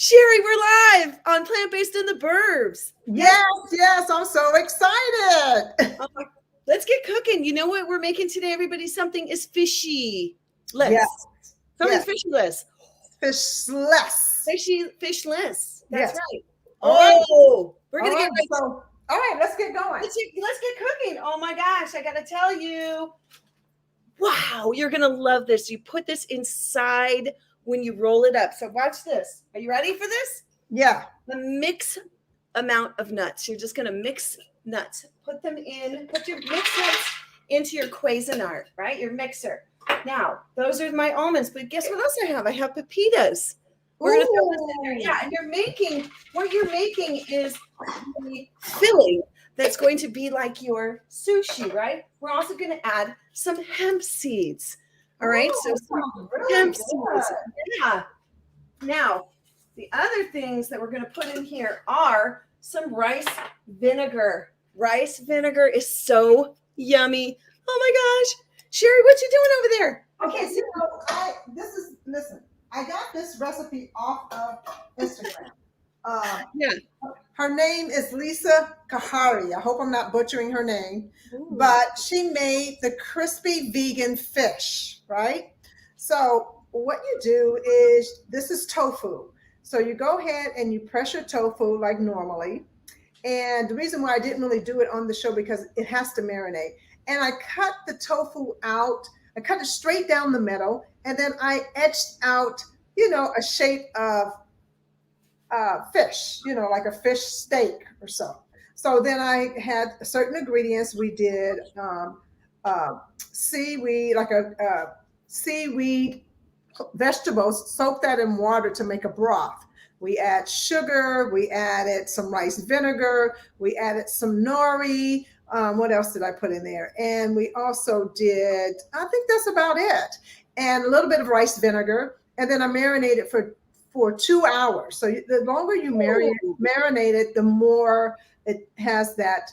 Sherri, we're live on Plant-Based in the Burbs. Yes, I'm so excited. Let's get cooking. You know what we're making today, everybody? Something is fishy. Yes, Something's fishless. Fishless. Fishless. That's Yes. right. All right. We're gonna get ready. All right, let's get going. Let's get cooking. Oh my gosh, I gotta tell you. Wow, you're gonna love this. You put this inside when you roll it up. So watch this. Are you ready for this? Yeah. The mix amount of nuts. You're just gonna mix nuts. Put them in. Put your mixed nuts into your Cuisinart, right? Your mixer. Now, those are my almonds. But guess what else I have? I have pepitas. We're gonna throw this in there. Yeah, and what you're making is the filling that's going to be like your sushi, right? We're also going to add some hemp seeds. All right, so some hemp seeds. Yeah. Now, the other things that we're going to put in here are some rice vinegar. Rice vinegar is so yummy. Oh my gosh. Sherri, what you doing over there? Okay, so listen, I got this recipe off of Instagram. Her name is Lisa Kahari. I hope I'm not butchering her name. Ooh. But she made the crispy vegan fish, right? So what you do is, this is tofu. So you go ahead and you press your tofu like normally. And the reason why I didn't really do it on the show, because it has to marinate. And I cut the tofu out. I cut it straight down the middle. And then I etched out, a shape of fish, like a fish steak or so. So then I had certain ingredients. We did seaweed, like a seaweed vegetables, soak that in water to make a broth. We add sugar, we added some rice vinegar, we added some nori. What else did I put in there? And we also did, I think that's about it. And a little bit of rice vinegar. And then I marinated for 2 hours. So the longer you marinate it, the more it has that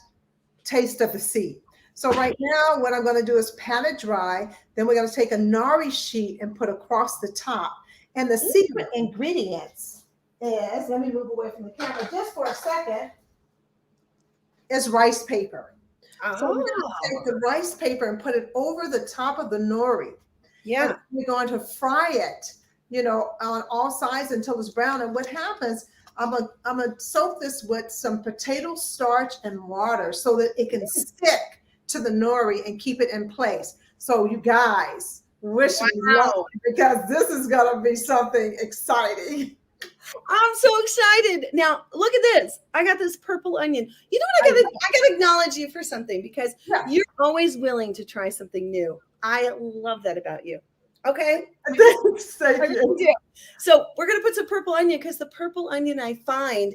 taste of the sea. So right now, what I'm going to do is pat it dry. Then we're going to take a nori sheet and put across the top. And the secret ingredients is, let me move away from the camera just for a second, is rice paper. So we're going to take the rice paper and put it over the top of the nori. Yeah. And we're going to fry it, on all sides until it's brown. And what happens, I'm gonna soak this with some potato starch and water so that it can stick to the nori and keep it in place. So you guys, wish me luck, because this is gonna be something exciting. I'm so excited. Now, look at this. I got this purple onion. You know what? I gotta acknowledge you for something, because you're always willing to try something new. I love that about you. Okay. Thank you. So we're going to put some purple onion, because the purple onion I find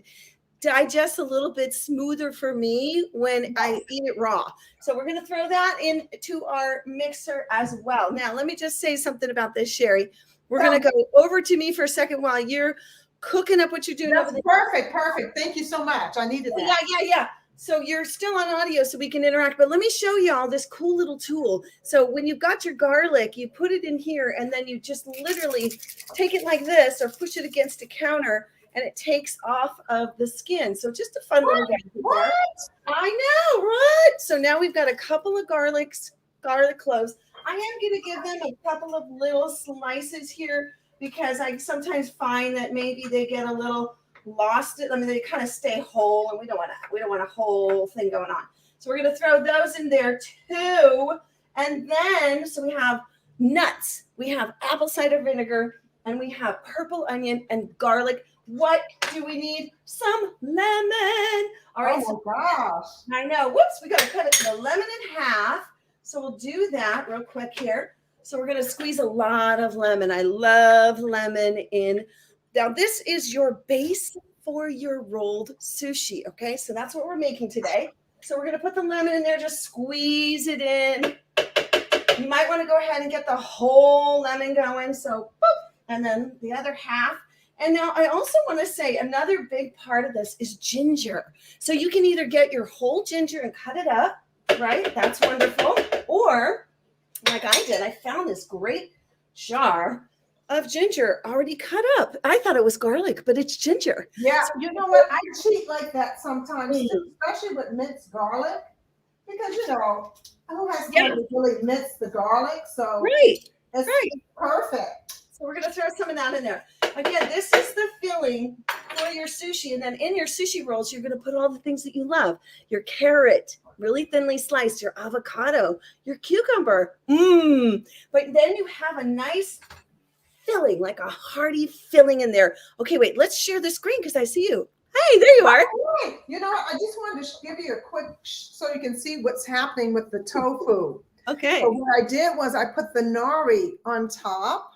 digests a little bit smoother for me when I eat it raw. So we're going to throw that into our mixer as well. Now, let me just say something about this, Sherri. We're going to go over to me for a second while you're cooking up what you're doing. That's perfect. Thank you so much. I needed that. Yeah. So you're still on audio so we can interact, but let me show y'all this cool little tool. So when you've got your garlic, you put it in here, and then you just literally take it like this or push it against a counter, and it takes off of the skin. So just a fun little gadget. What? I know, right? So now we've got a couple of garlic cloves. I am going to give them a couple of little slices here, because I sometimes find that maybe they get a little lost it. I mean, they kind of stay whole, and we don't want a whole thing going on. So we're going to throw those in there too. And then, so we have nuts, we have apple cider vinegar, and we have purple onion and garlic. What do we need? Some lemon. All right. Oh my gosh. I know. Whoops. We got to cut the lemon in half. So we'll do that real quick here. So we're going to squeeze a lot of lemon. I love lemon in. Now, this is your base for your rolled sushi, okay? So that's what we're making today. So we're going to put the lemon in there, just squeeze it in. You might want to go ahead and get the whole lemon going. So, boop, and then the other half. And now I also want to say another big part of this is ginger. So you can either get your whole ginger and cut it up, right? That's wonderful. Or, like I did, I found this great jar of ginger already cut up. I thought it was garlic, but it's ginger. Yeah, you know what? I cheat like that sometimes, Mm. too, especially with minced garlic, because who has Yeah, time to really mince the garlic? So right, it's right. perfect. So we're gonna throw some of that in there. Again, this is the filling for your sushi, and then in your sushi rolls, you're gonna put all the things that you love: your carrot, really thinly sliced, your avocado, your cucumber. But then you have a nice filling, like a hearty filling in there. Okay, wait, let's share the screen because I see you. Hey, there you are. Right. You know what? I just wanted to give you a quick so you can see what's happening with the tofu. Okay. So what I did was I put the nori on top.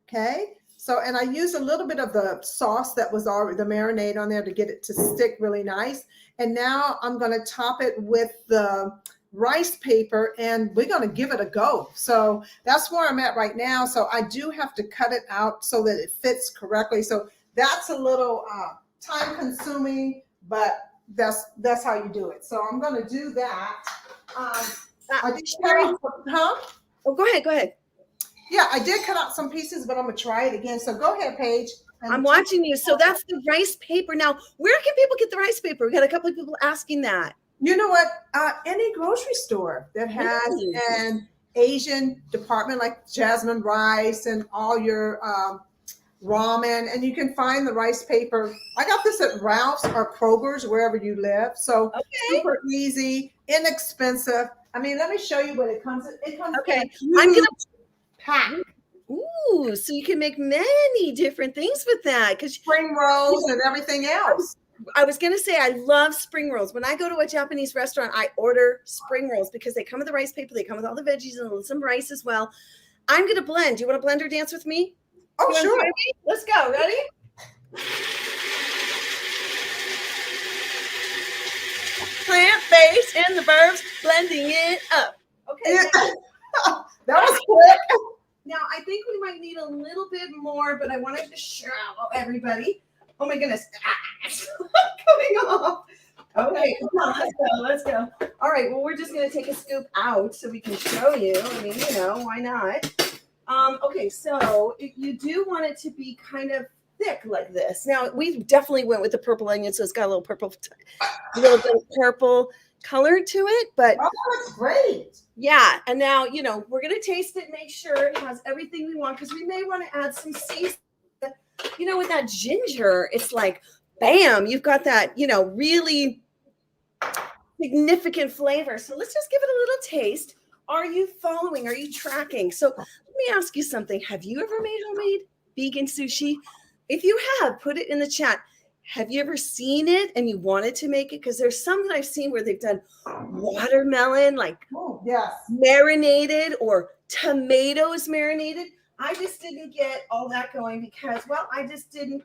Okay. So, and I used a little bit of the sauce that was already the marinade on there to get it to stick really nice. And now I'm going to top it with the rice paper and we're going to give it a go. So that's where I'm at right now. So I do have to cut it out so that it fits correctly. So that's a little time consuming, but that's how you do it. So I'm going to do that. I did Sherri, Oh, go ahead. Go ahead. Yeah, I did cut out some pieces, but I'm gonna try it again. So go ahead, Paige. I'm watching you. So that's the rice paper. Now, where can people get the rice paper? We got a couple of people asking that. You know what? Any grocery store that has an Asian department like Jasmine Rice and all your ramen, and you can find the rice paper. I got this at Ralph's or Kroger's, wherever you live. So super easy, inexpensive. I mean, let me show you what it comes in. It comes in a I'm gonna pack. Ooh, so you can make many different things with that because spring rolls and everything else. I was going to say, I love spring rolls. When I go to a Japanese restaurant, I order spring rolls because they come with the rice paper. They come with all the veggies and some rice as well. I'm going to blend. Do you want to blend or dance with me? Oh, sure. Let's go. Ready? Plant-based in the Burbs, blending it up. Okay. That was quick. Now, I think we might need a little bit more, but I wanted to show everybody. Oh my goodness. Coming off. Okay, come on, let's go. All right, well, we're just going to take a scoop out so we can show you. I mean, why not? Okay, so you do want it to be kind of thick like this. Now, we definitely went with the purple onion, so it's got a little bit of purple color to it, but that's great. Yeah, and now we're gonna taste it, make sure it has everything we want because we may want to add some seasoning. With that ginger, it's like bam, you've got that really significant flavor. So let's just give it a little taste. Are you following? Are you tracking? So let me ask you something. Have you ever made homemade vegan sushi? If you have, put it in the chat. Have you ever seen it and you wanted to make it? Because there's some that I've seen where they've done watermelon, like marinated, or tomatoes marinated. I just didn't get all that going because, well, I just didn't,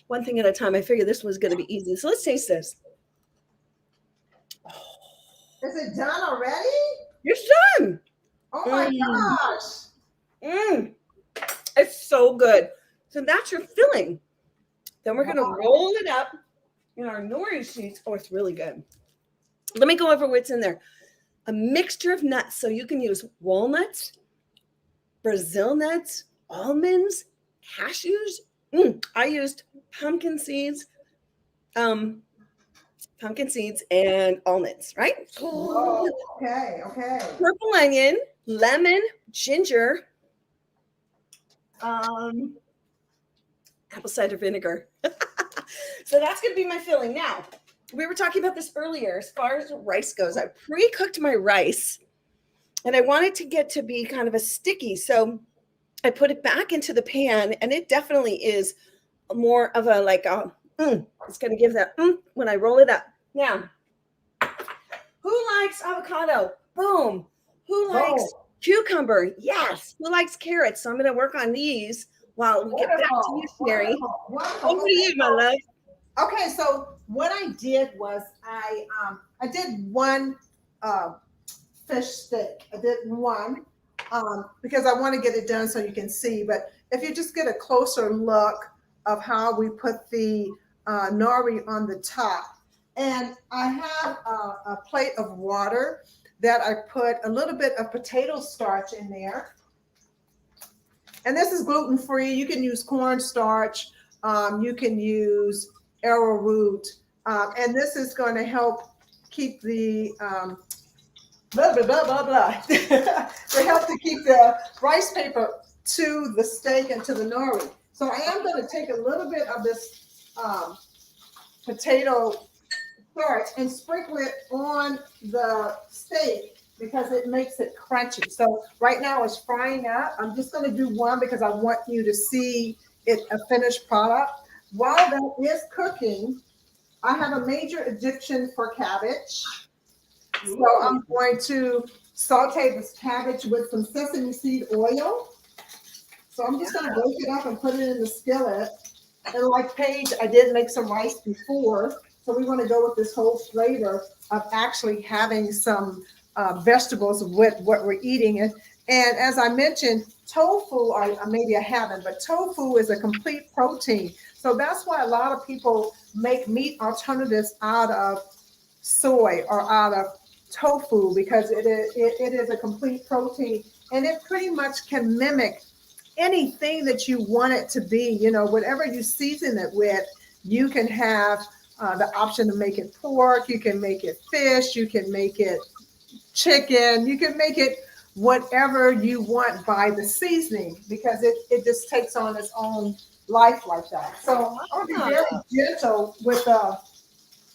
one thing at a time. I figured this was going to be easy. So let's taste this. Is it done already? It's done. Oh my gosh. It's so good. So that's your filling. Then we're going to roll it up in our nori sheets. Oh, it's really good. Let me go over what's in there. A mixture of nuts. So you can use walnuts, Brazil nuts, almonds, cashews. I used pumpkin seeds and almonds, right? Oh, okay. Purple onion, lemon, ginger, apple cider vinegar. So that's going to be my filling. Now, we were talking about this earlier. As far as rice goes, I pre-cooked my rice and I want it to get to be kind of a sticky. So I put it back into the pan and it definitely is more of a it's going to give that when I roll it up. Now, who likes avocado? Boom. Who likes cucumber? Yes. Who likes carrots? So I'm going to work on these while we get back to you, Sherri. Over to you, my love. Okay, so what I did was I did one fish stick. I did one because I want to get it done so you can see. But if you just get a closer look of how we put the nori on the top, and I have a plate of water that I put a little bit of potato starch in there. And this is gluten-free. You can use cornstarch. You can use arrowroot. And this is going to help keep the blah, blah, blah, blah, blah. to help to keep the rice paper to the steak and to the nori. So I am going to take a little bit of this potato starch and sprinkle it on the steak because it makes it crunchy. So right now it's frying up. I'm just going to do one because I want you to see it a finished product. While that is cooking, I have a major addiction for cabbage. So I'm going to saute this cabbage with some sesame seed oil. So I'm just going to break it up and put it in the skillet. And like Paige, I did make some rice before. So we want to go with this whole flavor of actually having some vegetables with what we're eating. And as I mentioned, tofu, or maybe I haven't, but tofu is a complete protein. So that's why a lot of people make meat alternatives out of soy or out of tofu, because it is a complete protein, and it pretty much can mimic anything that you want it to be. You know, whatever you season it with, you can have the option to make it pork, you can make it fish, you can make it chicken, you can make it whatever you want by the seasoning, because it just takes on its own life like that. So I'll be very gentle with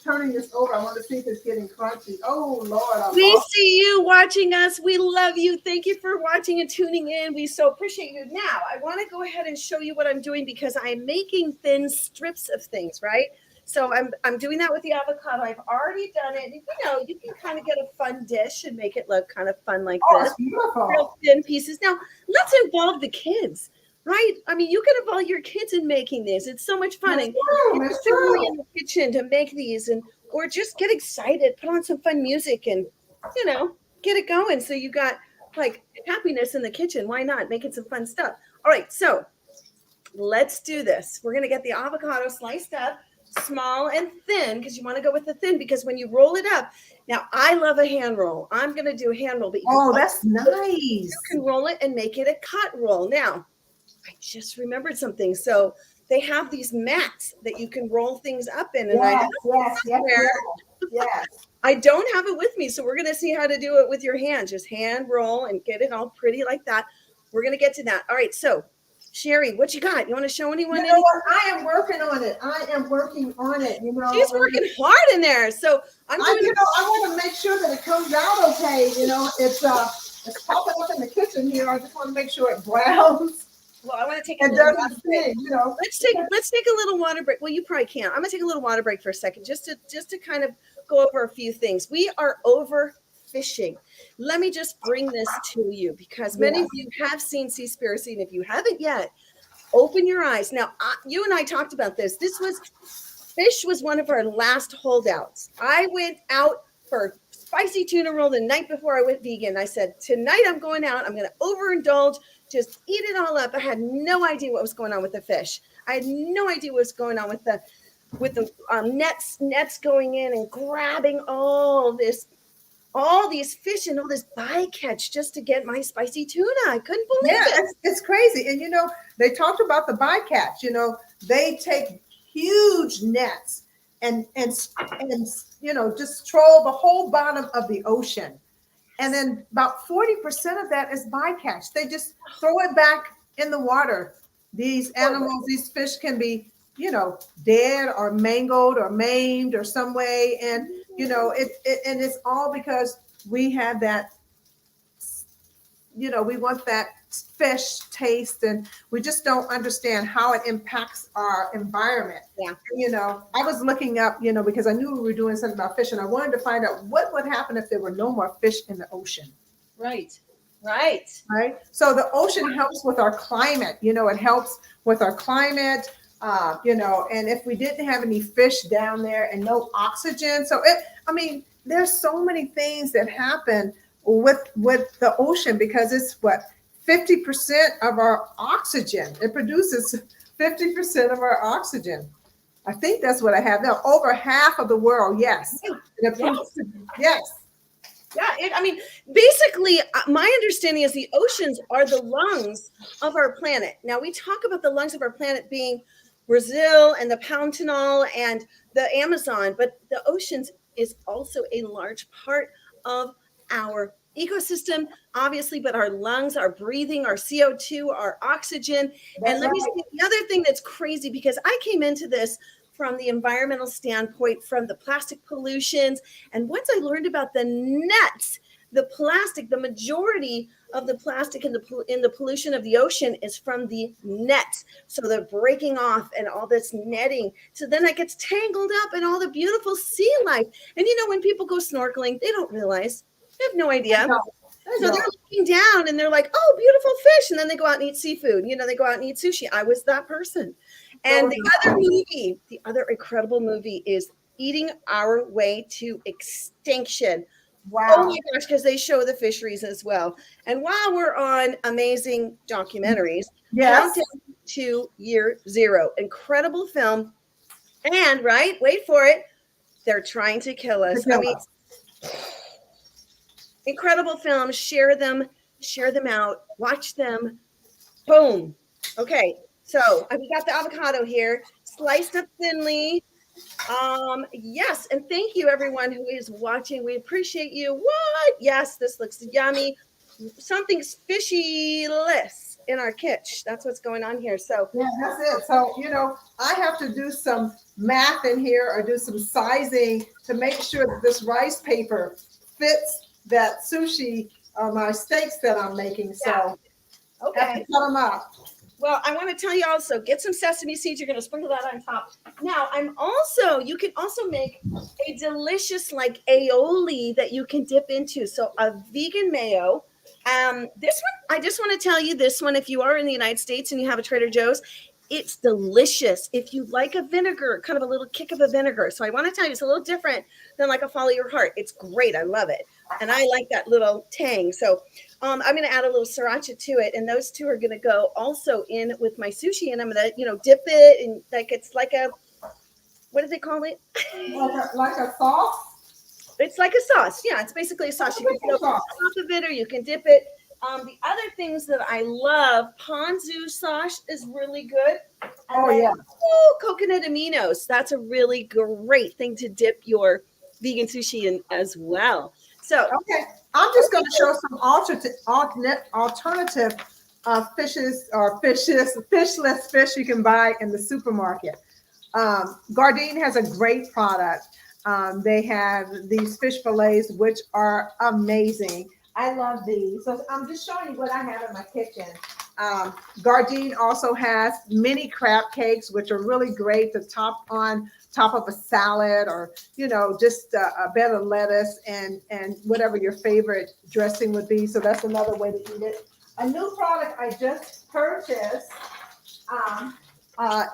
turning this over. I want to see if it's getting crunchy. Oh Lord. We see you watching us. We love you. Thank you for watching and tuning in. We so appreciate you. Now I want to go ahead and show you what I'm doing, because I'm making thin strips of things, right? So I'm doing that with the avocado. I've already done it. You know, you can kind of get a fun dish and make it look kind of fun like this. It's beautiful. Real thin pieces. Now let's involve the kids. Right? I mean, you can involve your kids in making these. It's so much fun. And It's true. in the kitchen to make these, or just get excited, put on some fun music and, you know, get it going. So you got like happiness in the kitchen. Why not? Making some fun stuff. All right. So let's do this. We're going to get the avocado sliced up, small and thin, because you want to go with the thin, because when you roll it up, now I love a hand roll. I'm going to do a hand roll. But that's nice. You can roll it and make it a cut roll. Now, I just remembered something. So they have these mats that you can roll things up in. And yes. I don't have it with me. So we're going to see how to do it with your hand. Just hand roll and get it all pretty like that. We're going to get to that. All right. So Sherri, what you got? You want to show anyone? You know what? I am working on it. You know, she's working hard in there. So I want to make sure that it comes out okay. You know, it's popping up in the kitchen here. I just want to make sure it browns. Well, I want to take a little water break. You know, let's take a little water break. Well, you probably can't. I'm gonna take a little water break for a second, just to kind of go over a few things. We are overfishing. Let me just bring this to you, because many of you have seen Seaspiracy, and if you haven't yet, open your eyes. Now, you and I talked about this. Fish was one of our last holdouts. I went out for spicy tuna roll the night before I went vegan. I said, tonight I'm going out. I'm going to overindulge. Just eat it all up. I had no idea what was going on with the fish. I had no idea what was going on with the nets going in and grabbing all these fish and all this bycatch just to get my spicy tuna. I couldn't believe it. It's crazy. And you know, they talked about the bycatch. You know, they take huge nets and you know, just troll the whole bottom of the ocean. And then about 40% of that is bycatch. They just throw it back in the water. These animals, these fish can be, you know, dead or mangled or maimed or some way. And, you know, and it's all because we have that, you know, we want that fish taste, and we just don't understand how it impacts our environment. Yeah. You know, I was looking up, you know, because I knew we were doing something about fish, and I wanted to find out what would happen if there were no more fish in the ocean. Right. So the ocean helps with our climate. You know, it helps with our climate. You know, and if we didn't have any fish down there and no oxygen, there's so many things that happen with the ocean, because it's 50% of our oxygen. It produces 50% of our oxygen. I think that's what I have now. Over half of the world, yes. Yes. Yeah, I mean, basically, my understanding is the oceans are the lungs of our planet. Now, we talk about the lungs of our planet being Brazil and the Pantanal and the Amazon, but the oceans is also a large part of our ecosystem, obviously, but our lungs, our breathing, our CO2, our oxygen. And That's let me right. say the other thing that's crazy, because I came into this from the environmental standpoint, from the plastic pollutions. And once I learned about the nets, the plastic, the majority of the plastic in the pollution of the ocean is from the nets. So they're breaking off and all this netting. So then it gets tangled up in all the beautiful sea life. And you know, when people go snorkeling, they don't realize, they have no idea. So they're looking down and they're like, oh, beautiful fish. And then they go out and eat seafood. You know, they go out and eat sushi. I was that person. And the other incredible movie is Eating Our Way to Extinction. Wow. Oh my gosh, because they show the fisheries as well. And while we're on amazing documentaries, Yes. Countdown to Year Zero, incredible film. And right, wait for it, they're trying to kill us. I mean, incredible films. Share them out, watch them. Boom. Okay, so we got the avocado here, sliced up thinly. Yes, and thank you everyone who is watching. We appreciate you. What? Yes, this looks yummy. Something's fishy-less in our kitchen. That's what's going on here. So yeah, that's it. So, you know, I have to do some math in here or do some sizing to make sure that this rice paper fits that sushi or my steaks that I'm making. So yeah. Okay. I have to cut them up. Well, I want to tell you also, get some sesame seeds. You're going to sprinkle that on top. Now, you can also make a delicious like aioli that you can dip into. So a vegan mayo. This one, I just want to tell you this one, if you are in the United States and you have a Trader Joe's, it's delicious. If you like a vinegar, kind of a little kick of a vinegar. So I want to tell you, it's a little different than like a follow your heart. It's great. I love it. And I like that little tang. So I'm going to add a little sriracha to it. And those two are going to go also in with my sushi. And I'm going to, dip it. And like, it's like a, what do they call it? Like a sauce? It's like a sauce. Yeah, it's basically a sauce. You can put it on top of it or you can dip it. The other things that I love, ponzu sauce is really good. And coconut aminos. That's a really great thing to dip your vegan sushi in as well. So okay, I'm just going to show some alternative fishes or fishless fish you can buy in the supermarket. Gardein has a great product. They have these fish fillets, which are amazing. I love these. So I'm just showing you what I have in my kitchen. Gardein also has mini crab cakes, which are really great to top on top of a salad or, just a bed of lettuce and whatever your favorite dressing would be. So that's another way to eat it. A new product I just purchased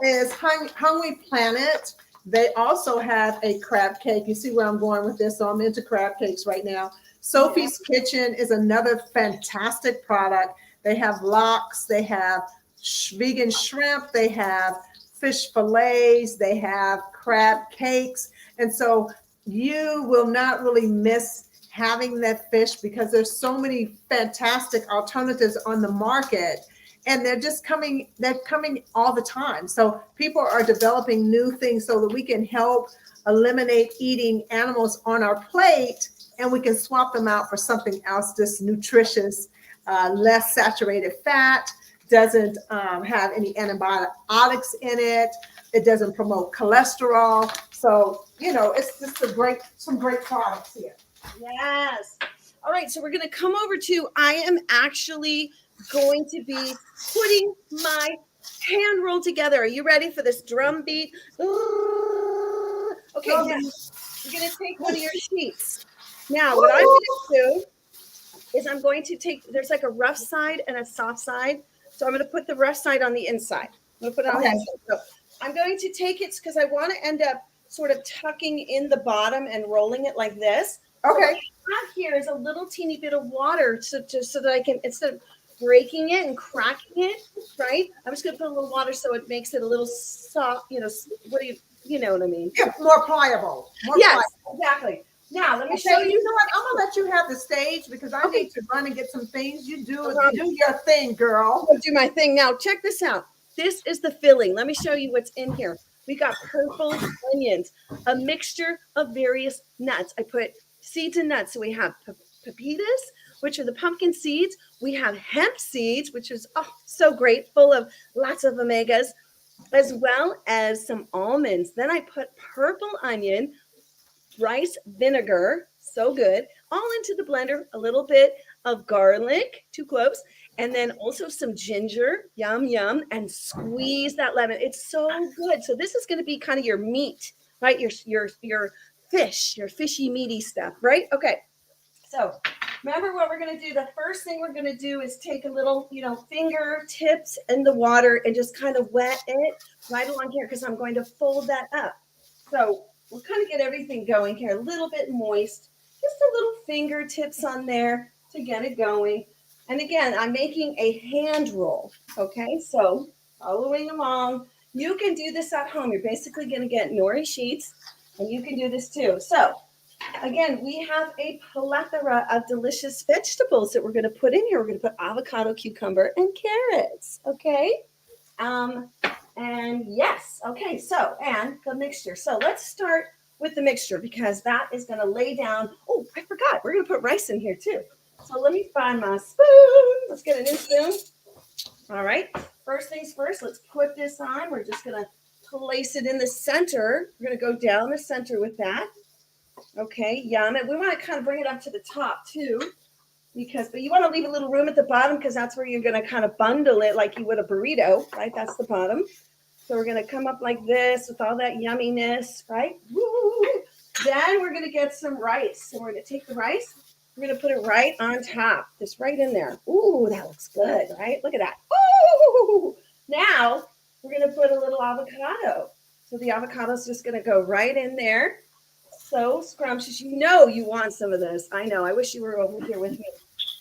is Hungry Planet. They also have a crab cake. You see where I'm going with this. So I'm into crab cakes right now. Sophie's Kitchen is another fantastic product. They have lox, they have vegan shrimp, they have fish fillets, they have crab cakes. And so you will not really miss having that fish because there's so many fantastic alternatives on the market. And they're coming all the time. So people are developing new things so that we can help eliminate eating animals on our plate and we can swap them out for something else that's nutritious, less saturated fat, doesn't have any antibiotics in it. It doesn't promote cholesterol. So, it's just some great products here. Yes. All right. So we're going to come over to, I am actually going to be putting my hand roll together. Are you ready for this drum beat? Okay. Now, you're going to take one of your sheets. Now, what I'm going to do is I'm going to take, there's like a rough side and a soft side. So I'm going to put the rough side on the inside. I'm going to put it on the inside. So I'm going to take it because I want to end up sort of tucking in the bottom and rolling it like this. Okay. So what I have here is a little teeny bit of water so that I can, instead of breaking it and cracking it, right? I'm just going to put a little water so it makes it a little soft, you know what I mean? Yeah, more pliable. Yes, exactly. Now let me Okay, show you you. know what? I'm gonna let you have the stage because I Okay. need to run and get some things. You do your thing, girl. I'll do my thing now. Check this out. This is the filling. Let me show you what's in here. We got purple onions, a mixture of various nuts. I put seeds and nuts. So we have pepitas, which are the pumpkin seeds. We have hemp seeds, which is so great, full of lots of omegas, as well as some almonds. Then I put purple onion, rice vinegar, so good, all into the blender, a little bit of garlic, 2 cloves, and then also some ginger, yum, yum, and squeeze that lemon. It's so good. So this is going to be kind of your meat, right? Your fish, your fishy meaty stuff, right? Okay. So remember what we're going to do. The first thing we're going to do is take a little, fingertips in the water and just kind of wet it right along here because I'm going to fold that up. So we'll kind of get everything going here, a little bit moist, just a little fingertips on there to get it going. And again, I'm making a hand roll. Okay, so following along, you can do this at home. You're basically going to get nori sheets, and you can do this too. So again, we have a plethora of delicious vegetables that we're going to put in here. We're going to put avocado, cucumber, and carrots. Okay. And yes. Okay. So, and the mixture. So let's start with the mixture because that is going to lay down. Oh, I forgot. We're going to put rice in here too. So let me find my spoon. Let's get a new spoon. All right. First things first, let's put this on. We're just going to place it in the center. We're going to go down the center with that. Okay, yum. And we want to kind of bring it up to the top too, but you want to leave a little room at the bottom because that's where you're going to kind of bundle it like you would a burrito, right? That's the bottom. So we're going to come up like this with all that yumminess, right? Woo! Then we're going to get some rice. So we're going to take the rice, we're going to put it right on top, just right in there. Ooh, that looks good, right? Look at that. Ooh! Now we're going to put a little avocado. So the avocado is just going to go right in there. So scrumptious. You know you want some of this. I know. I wish you were over here with me.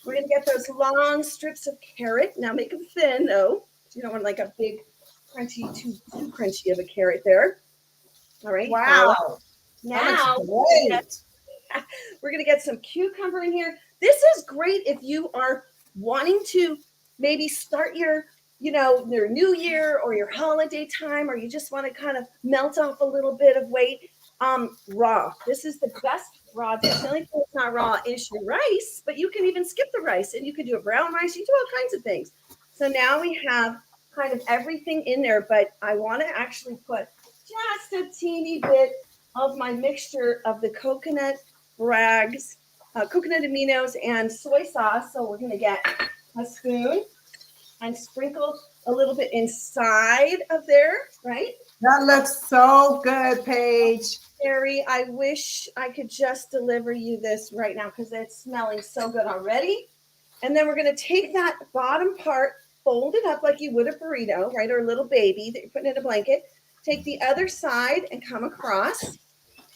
We're going to get those long strips of carrot. Now make them thin, though. You don't want like a big crunchy, too crunchy of a carrot there. All right. Wow. Now we're going to get some cucumber in here. This is great if you are wanting to maybe start your new year or your holiday time, or you just want to kind of melt off a little bit of weight. Raw. This is the best raw dish. The only thing that's not raw is your rice, but you can even skip the rice and you can do a brown rice. You do all kinds of things. So now we have kind of everything in there, but I want to actually put just a teeny bit of my mixture of the coconut rags, coconut aminos, and soy sauce. So we're going to get a spoon and sprinkle a little bit inside of there, right? That looks so good, Paige. Sherri, I wish I could just deliver you this right now because it's smelling so good already. And then we're going to take that bottom part, fold it up like you would a burrito, right? Or a little baby that you're putting in a blanket. Take the other side and come across.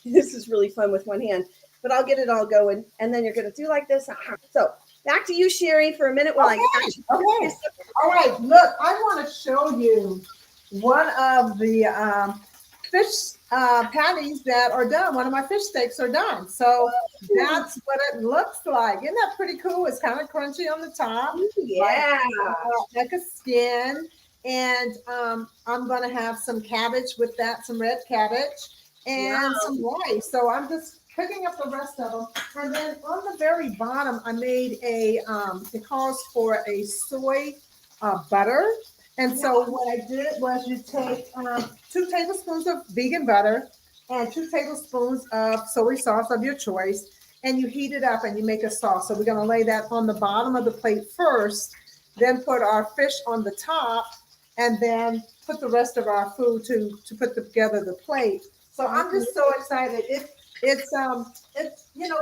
This is really fun with one hand, but I'll get it all going. And then you're going to do like this. So back to you, Sherri, for a minute while I actually. Okay. All right. Look, I want to show you one of the fish patties that are done. One of my fish steaks are done. So that's what it looks like. Isn't that pretty cool? It's kind of crunchy on the top. Yeah. Like a skin. And I'm going to have some cabbage with that, some red cabbage and some rice. So I'm just cooking up the rest of them. And then on the very bottom, I made it calls for a soy butter. And so what I did was you take 2 tablespoons of vegan butter and 2 tablespoons of soy sauce of your choice, and you heat it up and you make a sauce. So we're going to lay that on the bottom of the plate first, then put our fish on the top, and then put the rest of our food to put together the plate. So I'm just so excited. It's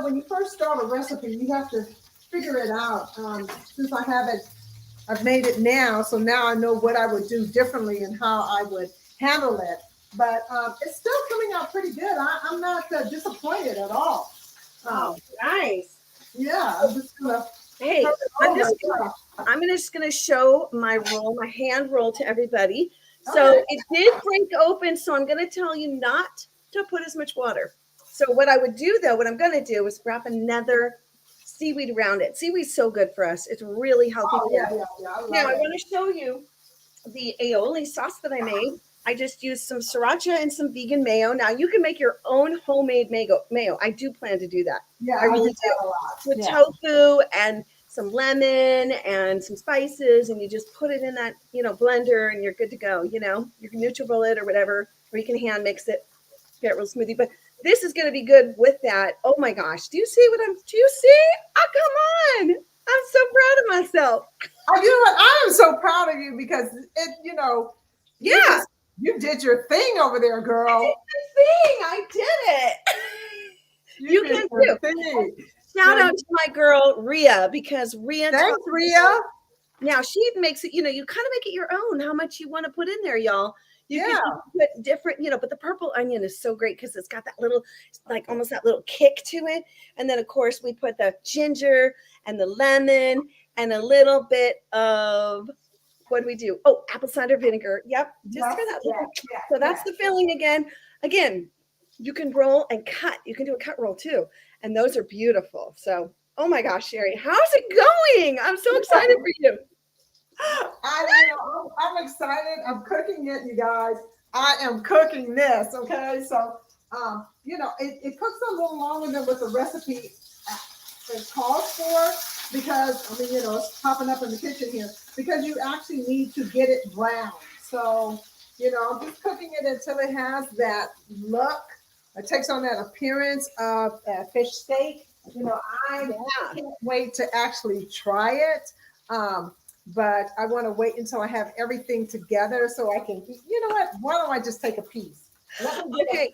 when you first start a recipe, you have to figure it out. Since I've made it now, so now I know what I would do differently and how I would handle it. But it's still coming out pretty good. I'm not disappointed at all. Oh, nice. Yeah, I'm just gonna. Hey, I'm just gonna show my roll, my hand roll to everybody. So it did break open. So I'm gonna tell you not to put as much water. So what I would do though, what I'm going to do is wrap another seaweed around it. Seaweed's so good for us. It's really healthy. Oh, yeah. I Now I love it. want to show you the aioli sauce that I made. I just used some sriracha and some vegan mayo. Now you can make your own homemade mayo. I do plan to do that. Yeah, I really do that a lot. with Yeah. tofu and some lemon and some spices, and you just put it in that blender, and you're good to go. You can NutriBullet or whatever, or you can hand mix it, get a real smoothie. But this is going to be good with that. Oh my gosh, do you see? Oh, come on! I'm so proud of myself. You know what? I am so proud of you because Yeah. You did your thing over there, girl. I did it. You can too. Shout out to my girl Rhea, because Rhea. Thanks, Rhea. Now she makes it. You kind of make it your own. How much you want to put in there, y'all? You can put different. But the purple onion is so great because it's got that little, like almost that little kick to it. And then of course we put the ginger and the lemon and a little bit of. What do we do? Oh, apple cider vinegar. Yep. Just for that little. So that's the filling again. Again, you can roll and cut. You can do a cut roll too. And those are beautiful. So, oh my gosh, Sherri, how's it going? I'm so excited for you. I'm excited. I'm cooking it, you guys. I am cooking this. Okay. So, it cooks a little longer than what the recipe calls for, because it's popping up in the kitchen here, because you actually need to get it brown. So, I'm just cooking it until it has that look. It takes on that appearance of a fish steak. I can't wait to actually try it. But I want to wait until I have everything together so I can, you know what? Why don't I just take a piece? Okay.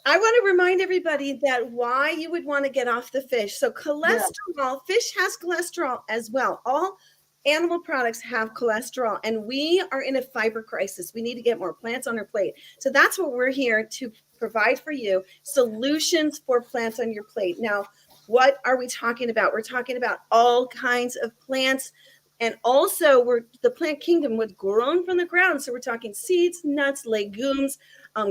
I want to remind everybody that why you would want to get off the fish. So cholesterol, fish has cholesterol as well. All animal products have cholesterol, and we are in a fiber crisis. We need to get more plants on our plate. So that's what we're here to provide for you, solutions for plants on your plate. Now, what are we talking about? We're talking about all kinds of plants. And also the plant kingdom was grown from the ground. So we're talking seeds, nuts, legumes,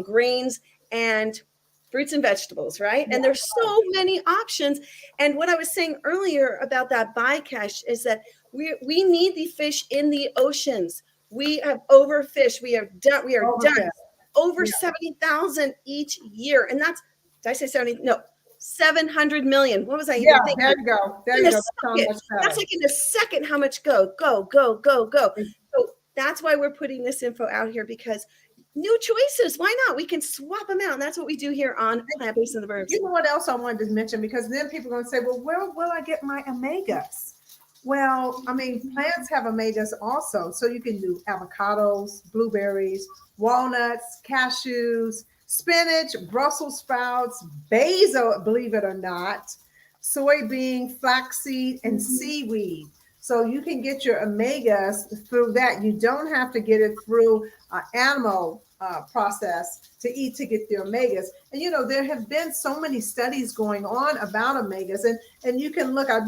grains, and fruits and vegetables, right? And there's so many options. And what I was saying earlier about that bycatch is that we need the fish in the oceans. We have overfished. We are done. Over 70,000 each year. And that's, did I say 70? No, 700 million. What was I even thinking? There you go. That's like in a second how much go. So that's why we're putting this info out here, because new choices. Why not? We can swap them out. And that's what we do here on Plant-Based in the Burbs. You know what else I wanted to mention? Because then people are going to say, well, where will I get my omegas? Well, plants have omegas also. So you can do avocados, blueberries, walnuts, cashews, spinach, Brussels sprouts, basil, believe it or not, soybean, flaxseed, and seaweed. So you can get your omegas through that. You don't have to get it through an animal process to get the omegas. And there have been so many studies going on about omegas, and you can look. I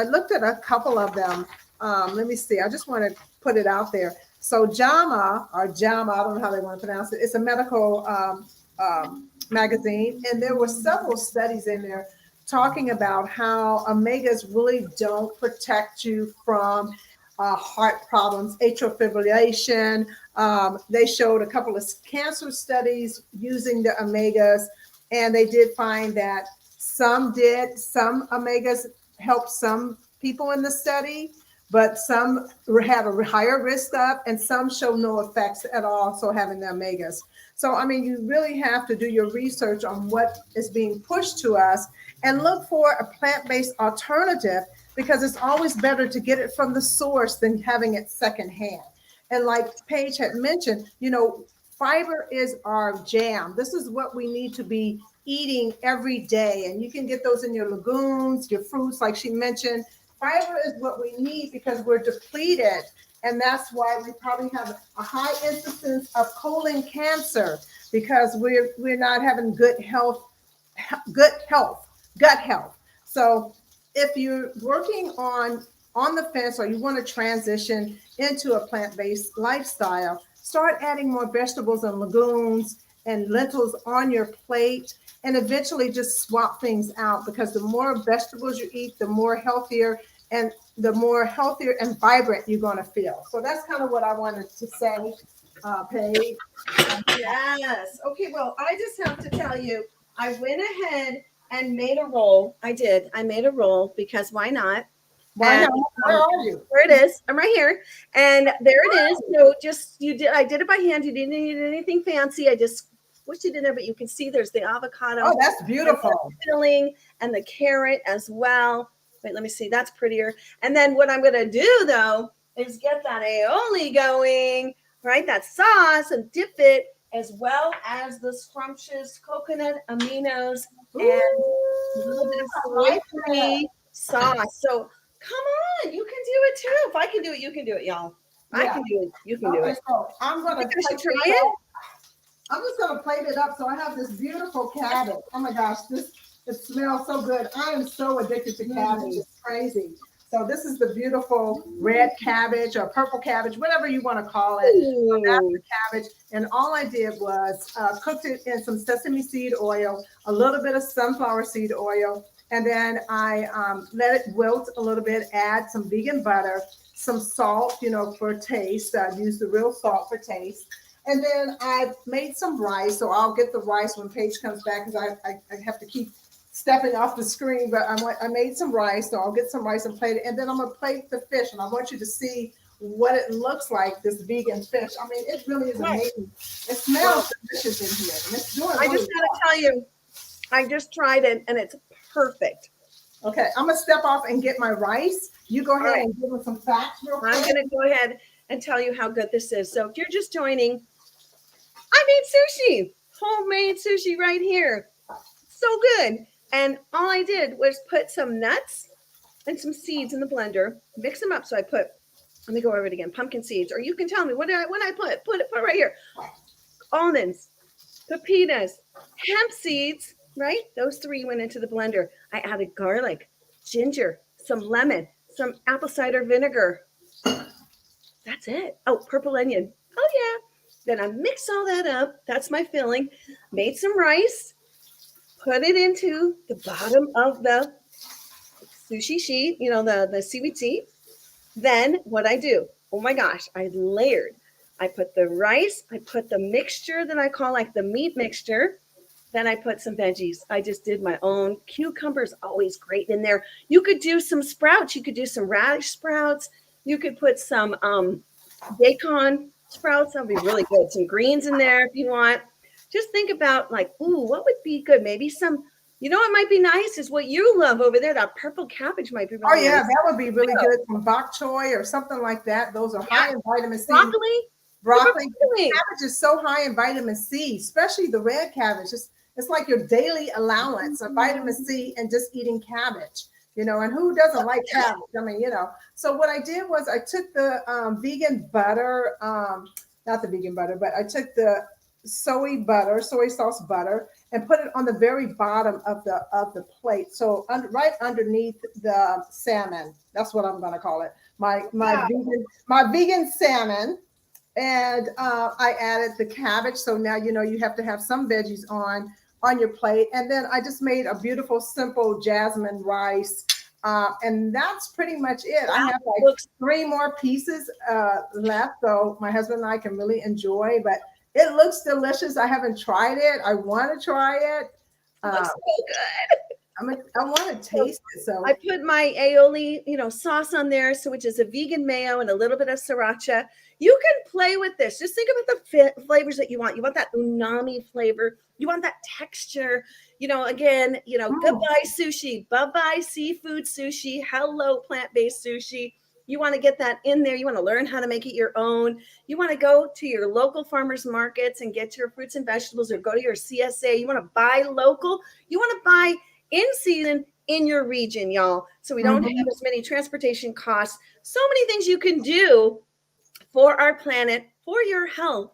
looked at a couple of them. Let me see. I just want to put it out there. So JAMA, I don't know how they want to pronounce it. It's a medical magazine, and there were several studies in there talking about how omegas really don't protect you from heart problems, atrial fibrillation. They showed a couple of cancer studies using the omegas, and they did find that some omegas helped some people in the study, but some had a higher risk of, and some show no effects at all. So having the omegas. So, you really have to do your research on what is being pushed to us and look for a plant-based alternative, because it's always better to get it from the source than having it secondhand. And like Paige had mentioned, fiber is our jam. This is what we need to be eating every day. And you can get those in your legumes, your fruits, like she mentioned. Fiber is what we need because we're depleted. And that's why we probably have a high incidence of colon cancer, because we're not having gut health. So if you're working on the fence, or you want to transition into a plant-based lifestyle, start adding more vegetables and legumes and lentils on your plate, and eventually just swap things out, because the more vegetables you eat, the more healthier and vibrant you're going to feel. So that's kind of what I wanted to say, Paige. Yes. Okay. Well, I just have to tell you, I went ahead and made a roll. I did. I made a roll because why not? Why And, not? Where are you? There it is. I'm right here. And there it is. So I did it by hand. You didn't need anything fancy. I just squished it in there, but you can see there's the avocado. Oh, that's beautiful. Filling and the carrot as well. Wait, let me see. That's prettier. And then what I'm going to do though is get that aioli going, right? That sauce, and dip it, as well as the scrumptious coconut aminos and a little bit of soy sauce. So come on, you can do it too. If I can do it, you can do it, y'all. I can do it. You can do it. So I'm gonna try it. I'm just gonna plate it up. So I have this beautiful cabbage. Oh my gosh, it smells so good. I am so addicted to cabbage. It's crazy. So this is the beautiful red cabbage or purple cabbage, whatever you want to call it. So that's the cabbage. And all I did was cooked it in some sesame seed oil, a little bit of sunflower seed oil, and then I let it wilt a little bit, add some vegan butter, some salt, for taste. I use the real salt for taste. And then I made some rice. So I'll get the rice when Paige comes back, because I have to keep stepping off the screen, but I made some rice, so I'll get some rice and plate it. And then I'm going to plate the fish, and I want you to see what it looks like, this vegan fish. I mean, it really is amazing. It smells delicious in here. And it's doing I just got to tell you, I just tried it, and it's perfect. Okay, I'm going to step off and get my rice. You go ahead and give them some facts real quick. I'm going to go ahead and tell you how good this is. So if you're just joining, I made sushi, homemade sushi right here. So good. And all I did was put some nuts and some seeds in the blender, mix them up. So I put, let me go over it again, pumpkin seeds, or you can tell me what I put it right here. Almonds, pepitas, hemp seeds, right? Those three went into the blender. I added garlic, ginger, some lemon, some apple cider vinegar. That's it. Oh, purple onion. Oh yeah. Then I mixed all that up. That's my filling. Made some rice. Put it into the bottom of the sushi sheet, the seaweed sheet. Then what I do, oh my gosh, I layered. I put the rice, I put the mixture that I call like the meat mixture. Then I put some veggies. I just did my own. Cucumbers, always great in there. You could do some sprouts. You could do some radish sprouts. You could put some bacon sprouts. That'll be really good. Some greens in there if you want. Just think about what would be good? Maybe some, what might be nice is what you love over there. That purple cabbage might be really nice. That would be really good. Some bok choy or something like that. Those are high in vitamin C. Broccoli. Cabbage is so high in vitamin C, especially the red cabbage. It's like your daily allowance of vitamin C and just eating cabbage. And who doesn't like cabbage? I mean, So what I did was I took the vegan butter, not the vegan butter, but I took the soy sauce butter, and put it on the very bottom of the plate. So right underneath the salmon, that's what I'm going to call it. My vegan salmon. And I added the cabbage. So now, you have to have some veggies on your plate. And then I just made a beautiful, simple jasmine rice. And that's pretty much it. I have 3 more pieces left. So my husband and I can really enjoy, but it looks delicious. I haven't tried it. I want to try it. It looks so good. I want to taste it. So I put my aioli, sauce on there, which is a vegan mayo and a little bit of sriracha. You can play with this. Just think about the flavors that you want. You want that umami flavor. You want that texture. Goodbye sushi. Bye-bye seafood sushi. Hello plant-based sushi. You want to get that in there. You want to learn how to make it your own. You want to go to your local farmers markets and get your fruits and vegetables, or go to your CSA. You want to buy local. You want to buy in season in your region, y'all. So we don't have as many transportation costs. So many things you can do for our planet, for your health,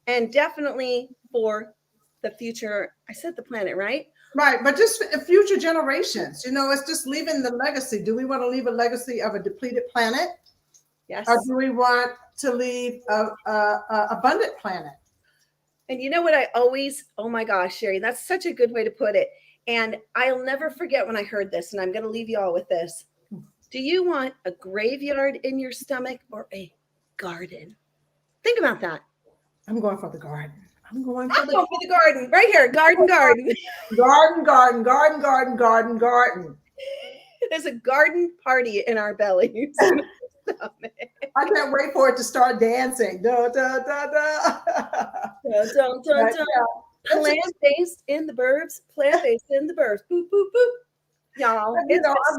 and definitely for the future. I said the planet, right? Right, but just future generations, it's just leaving the legacy. Do we want to leave a legacy of a depleted planet? Yes. Or do we want to leave a abundant planet? And you know what I always, oh my gosh, Sherri, that's such a good way to put it. And I'll never forget when I heard this, and I'm going to leave you all with this. Do you want a graveyard in your stomach or a garden? Think about that. I'm going for the garden. I'm going for the garden. Right here. Garden. Garden. There's a garden party in our bellies. I can't wait for it to start dancing. Da, da, da, da. Plant-based in the burbs. Plant-based in the burbs. Boop, boop, boop. Y'all, I'm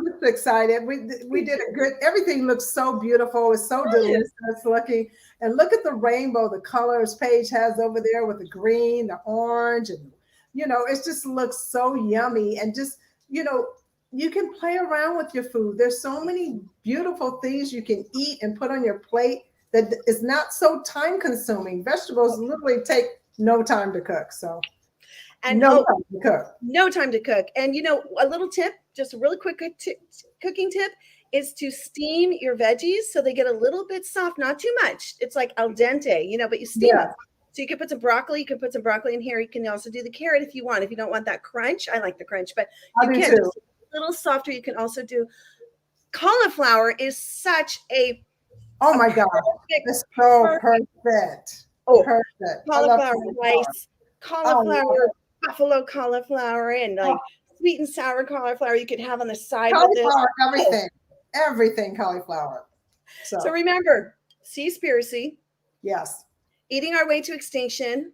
just excited. We did a good. Everything looks so beautiful. It's so delicious looking. And look at the rainbow, the colors Paige has over there with the green, the orange, and it just looks so yummy. And just you can play around with your food. There's so many beautiful things you can eat and put on your plate that is not so time consuming. Vegetables literally take no time to cook. So. And no time to cook. No time to cook. And a little tip, just a really quick cooking tip, is to steam your veggies so they get a little bit soft, not too much. It's like al dente, but you steam it. So you can put some broccoli. You can put some broccoli in here. You can also do the carrot if you want. If you don't want that crunch, I like the crunch, but you can just a little softer. You can also do cauliflower. Is such a oh my god, it's so perfect. Oh, perfect. Cauliflower rice, cauliflower. Buffalo cauliflower and like sweet and sour cauliflower you could have on the side of this. Everything cauliflower. So remember, Seaspiracy. Yes. Eating Our Way to Extinction.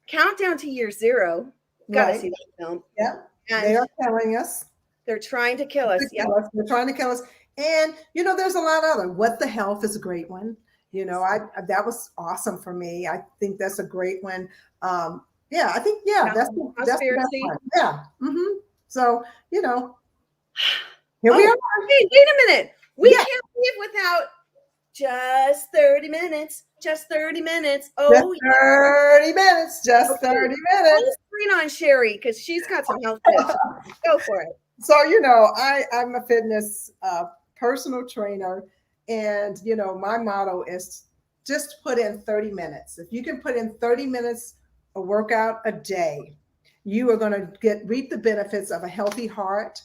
Countdown to Year Zero. Gotta see that film. Yeah. And they are killing us. They're trying to kill us. Yeah. They're trying to kill us. And there's a lot of other. What the Health is a great one. That was awesome for me. I think that's a great one. Yeah, I think, that's the best one. Yeah. Mm-hmm. So, here we are. Hey, wait a minute. We can't leave without just 30 minutes. Just 30 minutes. Oh, just 30 minutes. Just 30 minutes. Let's screen on Sherri because she's got some health tips. Go for it. So, I'm a fitness personal trainer. And, my motto is just put in 30 minutes. If you can put in 30 minutes a workout a day, you are going to reap the benefits of a healthy heart,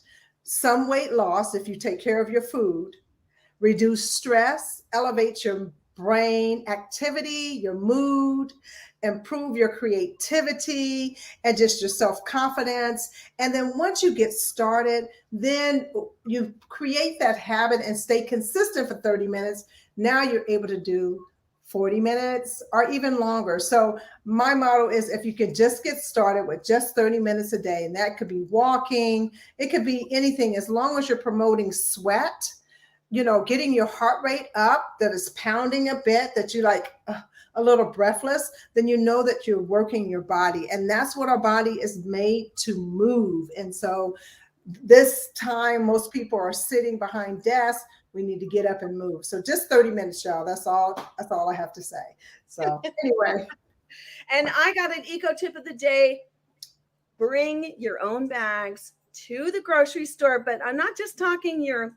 some weight loss if you take care of your food, reduce stress, elevate your brain activity, your mood, improve your creativity, and just your self-confidence. And then once you get started, then you create that habit and stay consistent for 30 minutes. Now you're able to do 40 minutes or even longer. So my motto is if you can just get started with just 30 minutes a day, and that could be walking, it could be anything, as long as you're promoting sweat, getting your heart rate up, that is pounding a bit, that you like a little breathless, then that you're working your body. And that's what our body is made to move. And so this time, most people are sitting behind desks. We need to get up and move. So just 30 minutes, y'all. That's all I have to say. So anyway. And I got an eco tip of the day. Bring your own bags to the grocery store, but I'm not just talking your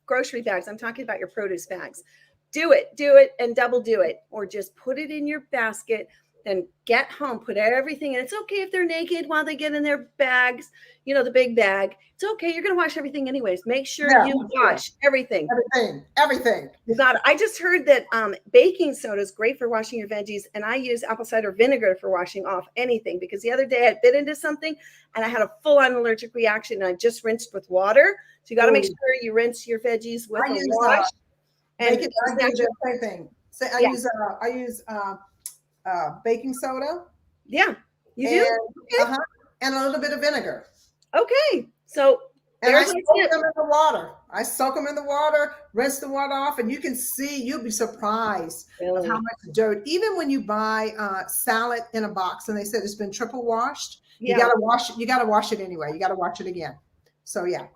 grocery bags. I'm talking about your produce bags. Do it and double do it, or just put it in your basket. Then get home, put everything in. It's okay if they're naked while they get in their bags, the big bag. It's okay. You're going to wash everything anyways. Make sure you wash everything. Everything. You got it. I just heard that baking soda is great for washing your veggies, and I use apple cider vinegar for washing off anything, because the other day I bit into something and I had a full-on allergic reaction, and I just rinsed with water. So you got to make sure you rinse your veggies with a wash. I do the same thing. So I use baking soda. Yeah, you do? Okay. And a little bit of vinegar. Okay. So and I soak them in the water. I soak them in the water, rinse the water off, and you'll be surprised of how much dirt. Even when you buy salad in a box and they said it's been triple washed, you gotta wash it. You gotta wash it anyway. You gotta wash it again. So yeah.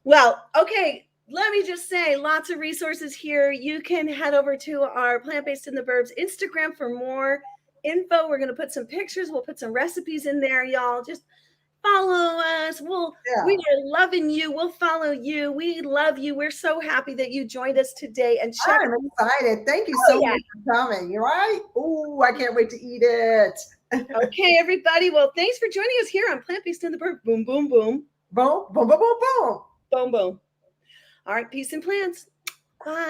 Well, okay. Let me just say, lots of resources here. You can head over to our Plant-Based in the Burbs Instagram for more info. We're going to put some pictures. We'll put some recipes in there, y'all. Just follow us. Yeah. We are loving you. We'll follow you. We love you. We're so happy that you joined us today. And check. I'm excited. Thank you Oh, so yeah. much for coming. You're right. Ooh, I can't wait to eat it. Okay, everybody. Well, thanks for joining us here on Plant Based in the Burb. Boom, boom, boom. Boom, boom, boom, boom, boom. Boom, boom. All right, peace and plants. Bye.